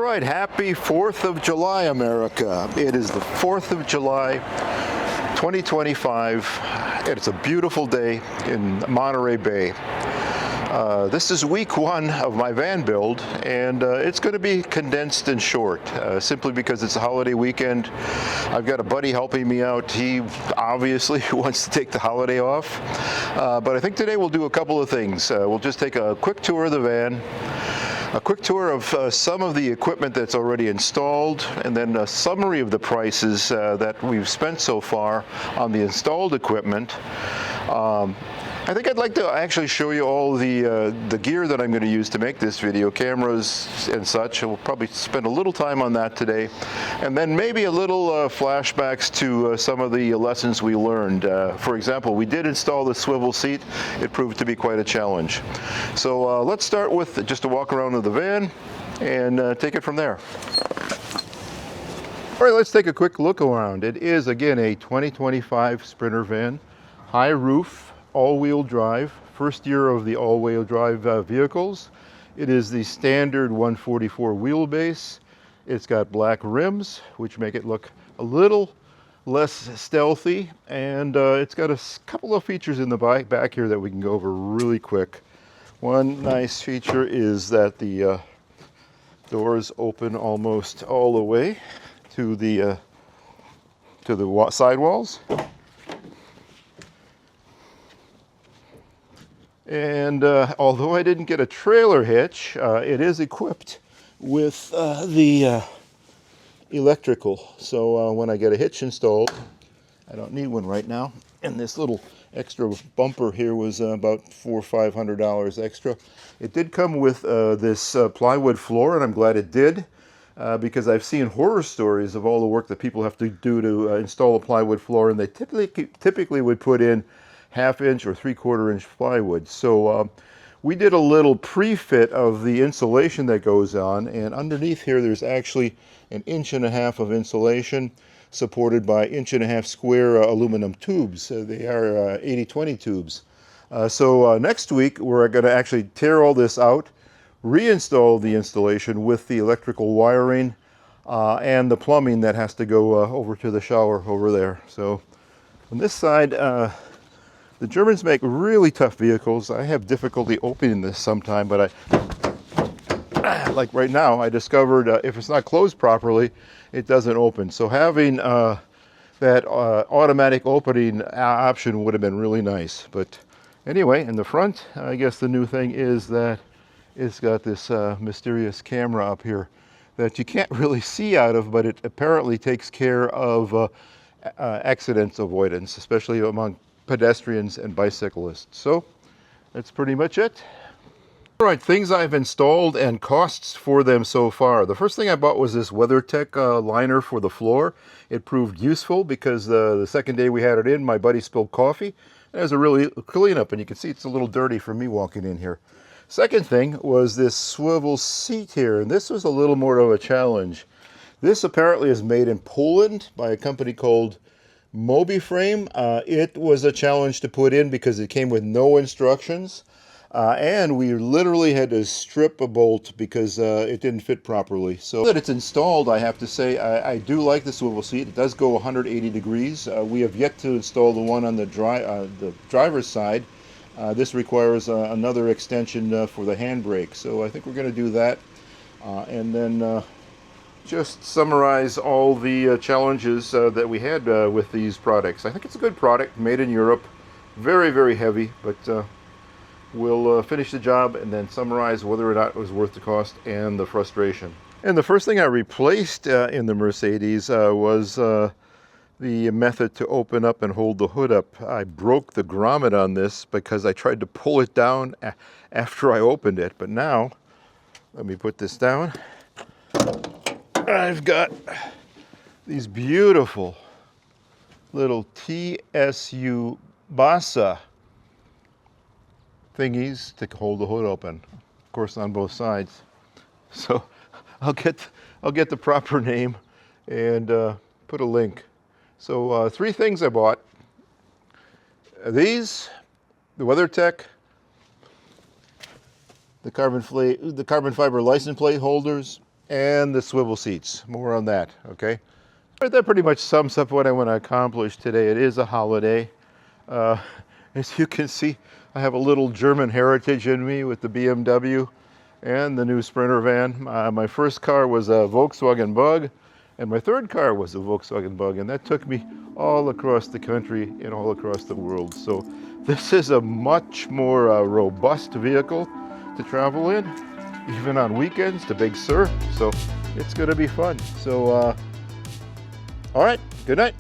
right, happy 4th of July, America. It is the 4th of July, 2025, and it's a beautiful day in Monterey Bay. This is week one of my van build, and it's going to be condensed and short, simply because it's a holiday weekend. I've got a buddy helping me out. He obviously wants to take the holiday off, but I think today we'll do a couple of things. We'll just take a quick tour of the van, a quick tour of some of the equipment that's already installed, and then a summary of the prices that we've spent so far on the installed equipment. I think I'd like to actually show you all the gear that I'm going to use to make this video, cameras and such. We'll probably spend a little time on that today, and then maybe a little flashbacks to some of the lessons we learned. For example, we did install the swivel seat. It proved to be quite a challenge. So let's start with just a walk around of the van and take it from there. All right, let's take a quick look around. It is, again, a 2025 Sprinter van, high roof, all-wheel drive, first year of the all-wheel drive vehicles. It is the standard 144 wheelbase. It's got black rims, which make it look a little less stealthy, and it's got a couple of features in the back here that we can go over really quick. One nice feature is that the doors open almost all the way to the sidewalls. And although I didn't get a trailer hitch, it is equipped with the electrical. So when I get a hitch installed, I don't need one right now. And this little extra bumper here was about $400 or $500 extra. It did come with this plywood floor, and I'm glad it did, because I've seen horror stories of all the work that people have to do to install a plywood floor, and they typically would put in 1/2 inch or 3/4 inch plywood. So we did a little pre-fit of the insulation that goes on, and underneath here there's actually 1.5 inches of insulation supported by 1.5 inch square aluminum tubes. They are 80/20 tubes. So next week we're going to actually tear all this out, reinstall the installation with the electrical wiring and the plumbing that has to go over to the shower over there. So on this side, the Germans make really tough vehicles. I have difficulty opening this sometime, but like right now, I discovered if it's not closed properly, it doesn't open. So having that automatic opening option would have been really nice. But anyway, in the front, I guess the new thing is that it's got this mysterious camera up here that you can't really see out of, but it apparently takes care of accident avoidance, especially among pedestrians and bicyclists. So that's pretty much it. All right, things I've installed and costs for them so far. The first thing I bought was this WeatherTech liner for the floor. It proved useful because the second day we had it in, my buddy spilled coffee. It was a really cleanup, and you can see it's a little dirty from me walking in here. Second thing was this swivel seat here, and this was a little more of a challenge. This apparently is made in Poland by a company called MobiFrame. It was a challenge to put in because it came with no instructions, and we literally had to strip a bolt because it didn't fit properly. So that it's installed, I have to say I do like the swivel seat. It does go 180 degrees. We have yet to install the one on the driver's side. This requires another extension for the handbrake, so I think we're going to do that, and then just summarize all the challenges that we had with these products. I think it's a good product, made in Europe, very, very heavy, but we'll finish the job and then summarize whether or not it was worth the cost and the frustration. And the first thing I replaced in the Mercedes was the method to open up and hold the hood up. I broke the grommet on this because I tried to pull it down after I opened it, but now, let me put this down. I've got these beautiful little TSU Basa thingies to hold the hood open, of course on both sides. So I'll get the proper name and put a link. So 3 things I bought. These, the WeatherTech, the carbon fiber license plate holders, and the swivel seats. More on that, okay? But that pretty much sums up what I want to accomplish today. It is a holiday. As you can see, I have a little German heritage in me with the BMW and the new Sprinter van. My first car was a Volkswagen Bug, and my third car was a Volkswagen Bug, and that took me all across the country and all across the world. So this is a much more robust vehicle to travel in, even on weekends to Big Sur. So it's going to be fun. So, all right, good night.